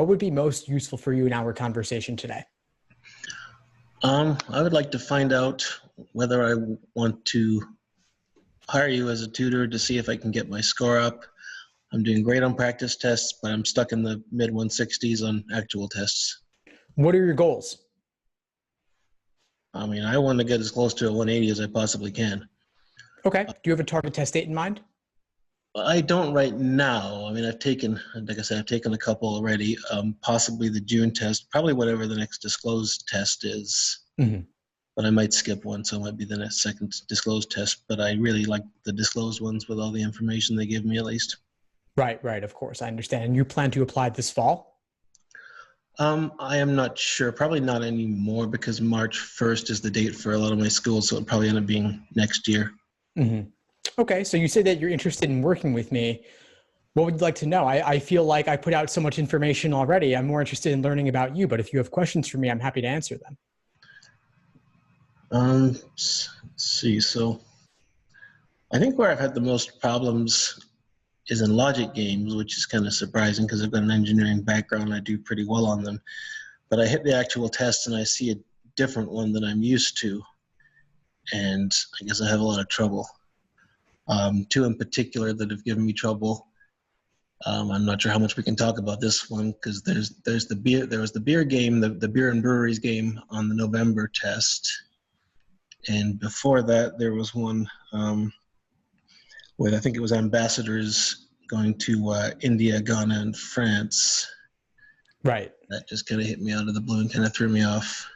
what would be most useful for you in our conversation today? I would like to find out whether I want to hire you as a tutor to see if I can get my score up. I'm doing great on practice tests, but I'm stuck in the mid 160s on actual tests. What are your goals? I mean, I want to get as close to a 180 as I possibly can. Okay. Do you have a target test date in mind? I don't right now. I mean, like I said, I've taken a couple already, possibly the June test, probably whatever the next disclosed test is. Mm-hmm. But I might skip one, so it might be the next second disclosed test. But I really like the disclosed ones with all the information they give me, at least. Right. Of course, I understand. And you plan to apply this fall? I am not sure. Probably not anymore because March 1st is the date for a lot of my schools, so it'll probably end up being next year. Mm-hmm. Okay, so you say that you're interested in working with me. What would you like to know? I feel like I put out so much information already. I'm more interested in learning about you, but if you have questions for me, I'm happy to answer them. Let's see. So I think where I've had the most problems is in logic games, which is kind of surprising because I've got an engineering background. I do pretty well on them. But I hit the actual test and I see a different one than I'm used to. And I guess I have a lot of trouble. Two in particular that have given me trouble. I'm not sure how much we can talk about this one because there was the beer game, the beer and breweries game on the November test. And before that, there was one with, I think it was ambassadors going to India, Ghana, and France. Right. That just kind of hit me out of the blue and kind of threw me off.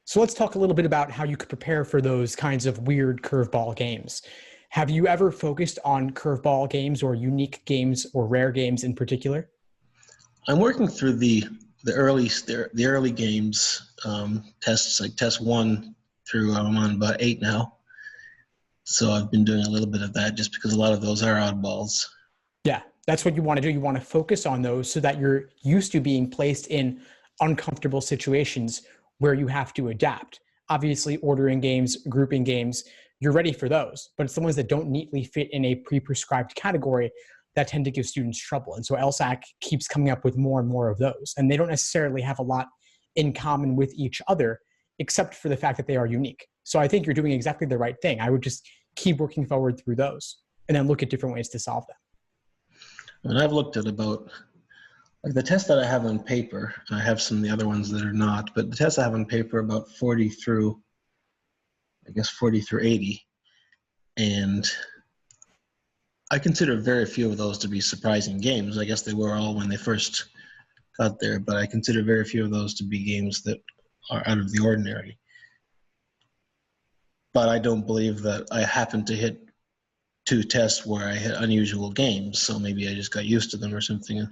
So let's talk a little bit about how you could prepare for those kinds of weird curveball games. Have you ever focused on curveball games or unique games or rare games in particular? I'm working through the early games tests, like test 1 through I'm on about 8 now. So I've been doing a little bit of that just because a lot of those are oddballs. Yeah, that's what you want to do. You want to focus on those so that you're used to being placed in uncomfortable situations where you have to adapt. Obviously, ordering games, grouping games, you're ready for those, but it's the ones that don't neatly fit in a pre-prescribed category that tend to give students trouble. And so LSAT keeps coming up with more and more of those. And they don't necessarily have a lot in common with each other, except for the fact that they are unique. So I think you're doing exactly the right thing. I would just keep working forward through those and then look at different ways to solve them. And I've looked at about, like the test that I have on paper, and I have some of the other ones that are not, but the tests I have on paper about 40 through 80. And I consider very few of those to be surprising games. I guess they were all when they first got there, but I consider very few of those to be games that are out of the ordinary. But I don't believe that I happened to hit 2 tests where I hit unusual games, so maybe I just got used to them or something.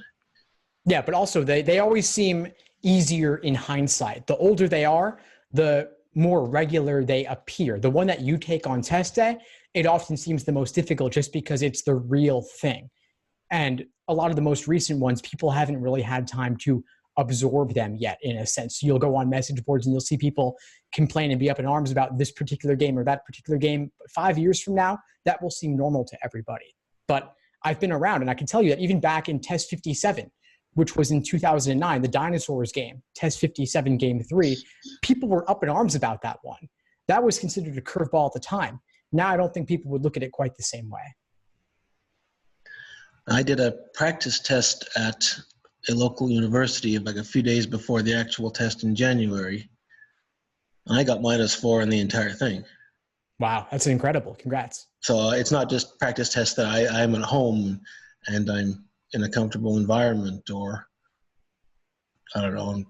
Yeah, but also they always seem easier in hindsight. The older they are, the more regular they appear. The one that you take on test day, it often seems the most difficult just because it's the real thing. And a lot of the most recent ones, people haven't really had time to absorb them yet, in a sense. So you'll go on message boards and you'll see people complain and be up in arms about this particular game or that particular game. But 5 years from now, that will seem normal to everybody. But I've been around and I can tell you that even back in test 57, which was in 2009, the dinosaurs game, test 57 game 3, people were up in arms about that one. That was considered a curveball at the time. Now I don't think people would look at it quite the same way. I did a practice test at a local university like a few days before the actual test in January. I got -4 on the entire thing. Wow, that's incredible. Congrats. So it's not just practice tests that I'm at home and I'm in a comfortable environment, or I don't know,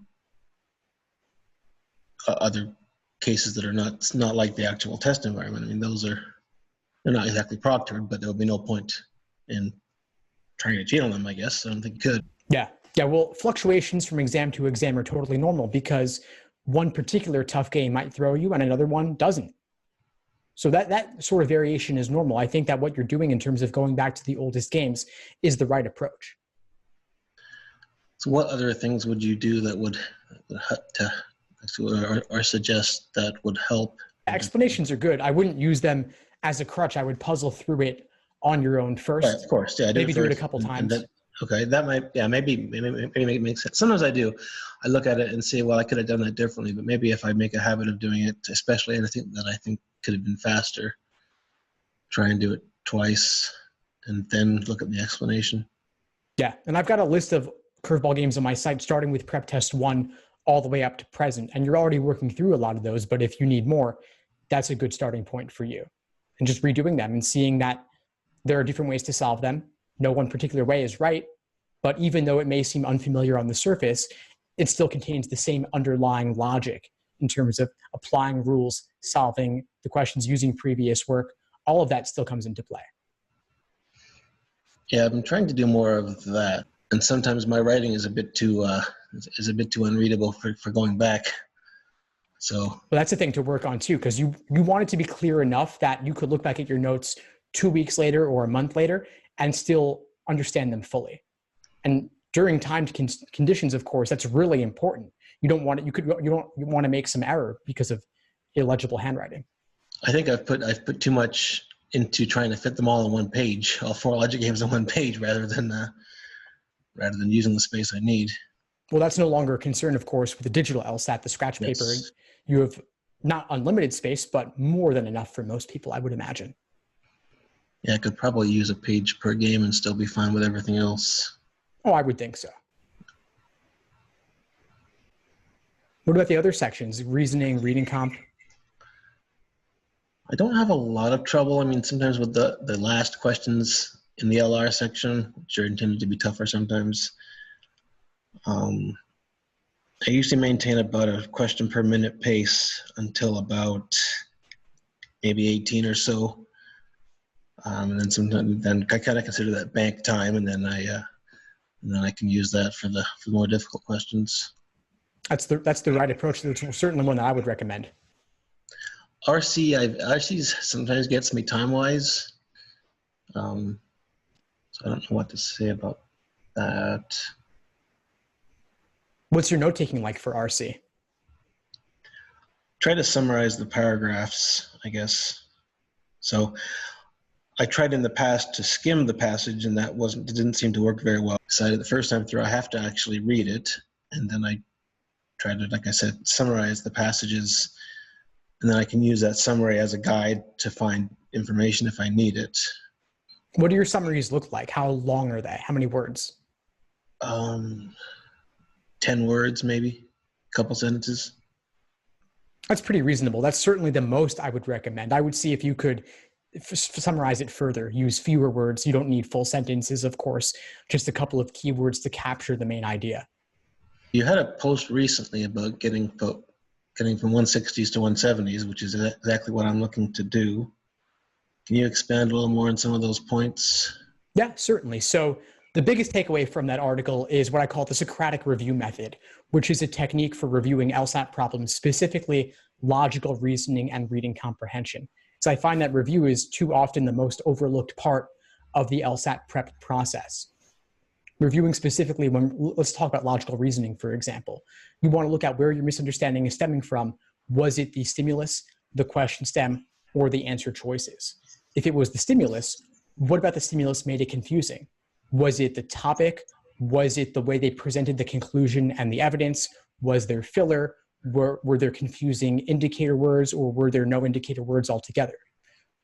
other cases that are not like the actual test environment. I mean, they're not exactly proctored, but there'll be no point in trying to cheat on them, I guess. I don't think you could. Yeah. Well, fluctuations from exam to exam are totally normal because one particular tough game might throw you and another one doesn't. So that sort of variation is normal. I think that what you're doing in terms of going back to the oldest games is the right approach. So what other things would you do that would or suggest that would help? Explanations are good. I wouldn't use them as a crutch. I would puzzle through it on your own first. Right, of course, yeah. Maybe do it a couple times. Okay, that might, yeah, maybe it makes sense. Sometimes I do. I look at it and say, well, I could have done that differently, but maybe if I make a habit of doing it, especially anything that I think could have been faster, try and do it twice and then look at the explanation. Yeah, and I've got a list of curveball games on my site, starting with prep test 1 all the way up to present. And you're already working through a lot of those, but if you need more, that's a good starting point for you. And just redoing them and seeing that there are different ways to solve them. No one particular way is right, but even though it may seem unfamiliar on the surface, it still contains the same underlying logic in terms of applying rules, solving the questions using previous work. All of that still comes into play. Yeah, I've been trying to do more of that, and sometimes my writing is a bit too unreadable for going back. So, well, that's the thing to work on too, because you want it to be clear enough that you could look back at your notes 2 weeks later or a month later and still understand them fully. And during timed conditions, of course, that's really important. You don't want to make some error because of illegible handwriting. I think I've put too much into trying to fit them all on one page, all 4 logic games on one page, rather than using the space I need. Well, that's no longer a concern, of course, with the digital LSAT, the scratch paper. Yes. You have not unlimited space, but more than enough for most people, I would imagine. Yeah, I could probably use a page per game and still be fine with everything else. Oh, I would think so. What about the other sections? Reasoning, reading comp? I don't have a lot of trouble. I mean, sometimes with the last questions in the LR section, which are intended to be tougher sometimes, I usually maintain about a question per minute pace until about maybe 18 or so. And then I kind of consider that bank time, and then I can use that for the more difficult questions. That's the right approach. That's certainly one that I would recommend. RC sometimes gets me time-wise. So I don't know what to say about that. What's your note-taking like for RC? Try to summarize the paragraphs, I guess. So I tried in the past to skim the passage, and it didn't seem to work very well. I decided the first time through I have to actually read it, and then I tried to, like I said, summarize the passages, and then I can use that summary as a guide to find information if I need it. What do your summaries look like? How long are they? How many words? 10 words, maybe, a couple sentences. That's pretty reasonable. That's certainly the most I would recommend. I would see if you could summarize it further, use fewer words. You don't need full sentences, of course, just a couple of keywords to capture the main idea. You had a post recently about getting from 160s to 170s, which is exactly what I'm looking to do. Can you expand a little more on some of those points? Yeah, certainly. So the biggest takeaway from that article is what I call the Socratic review method, which is a technique for reviewing LSAT problems, specifically logical reasoning and reading comprehension. So I find that review is too often the most overlooked part of the LSAT prep process. Reviewing specifically, let's talk about logical reasoning, for example. You want to look at where your misunderstanding is stemming from. Was it the stimulus, the question stem, or the answer choices? If it was the stimulus, what about the stimulus made it confusing? Was it the topic? Was it the way they presented the conclusion and the evidence? Was there filler? Were there confusing indicator words, or were there no indicator words altogether?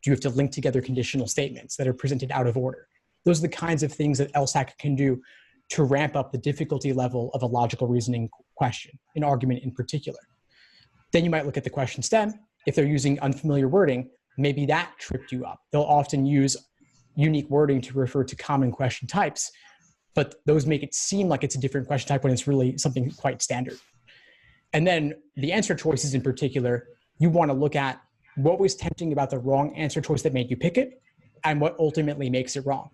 Do you have to link together conditional statements that are presented out of order? Those are the kinds of things that LSAC can do to ramp up the difficulty level of a logical reasoning question, an argument in particular. Then you might look at the question stem. If they're using unfamiliar wording, maybe that tripped you up. They'll often use unique wording to refer to common question types, but those make it seem like it's a different question type when it's really something quite standard. And then the answer choices in particular, you want to look at what was tempting about the wrong answer choice that made you pick it, and what ultimately makes it wrong.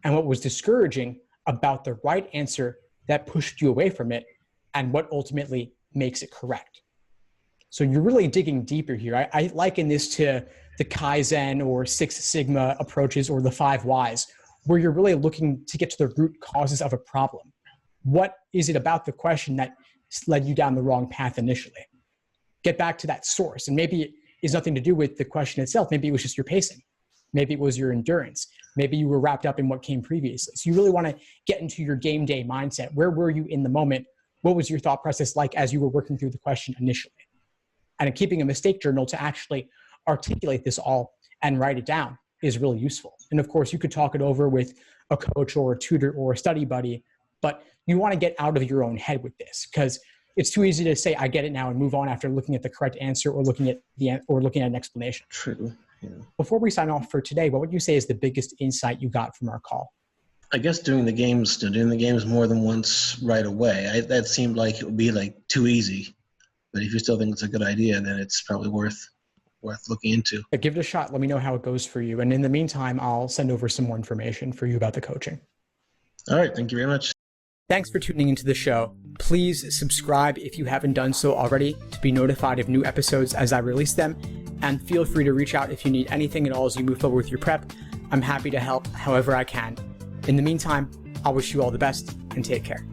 And what was discouraging about the right answer that pushed you away from it, and what ultimately makes it correct. So you're really digging deeper here. I liken this to the Kaizen or Six Sigma approaches, or the 5 whys, where you're really looking to get to the root causes of a problem. What is it about the question that led you down the wrong path initially? Get back to that source. And maybe it has nothing to do with the question itself. Maybe it was just your pacing. Maybe it was your endurance. Maybe you were wrapped up in what came previously. So you really want to get into your game day mindset. Where were you in the moment? What was your thought process like as you were working through the question initially? And keeping a mistake journal to actually articulate this all and write it down is really useful. And of course, you could talk it over with a coach or a tutor or a study buddy, but you want to get out of your own head with this, because it's too easy to say, I get it now, and move on after looking at the correct answer or looking at an explanation. True. Yeah. Before we sign off for today, what would you say is the biggest insight you got from our call? I guess doing the games more than once right away. That seemed like it would be like too easy. But if you still think it's a good idea, then it's probably worth looking into. Yeah, give it a shot. Let me know how it goes for you. And in the meantime, I'll send over some more information for you about the coaching. All right. Thank you very much. Thanks for tuning into the show. Please subscribe if you haven't done so already to be notified of new episodes as I release them. And feel free to reach out if you need anything at all as you move forward with your prep. I'm happy to help however I can. In the meantime, I'll wish you all the best and take care.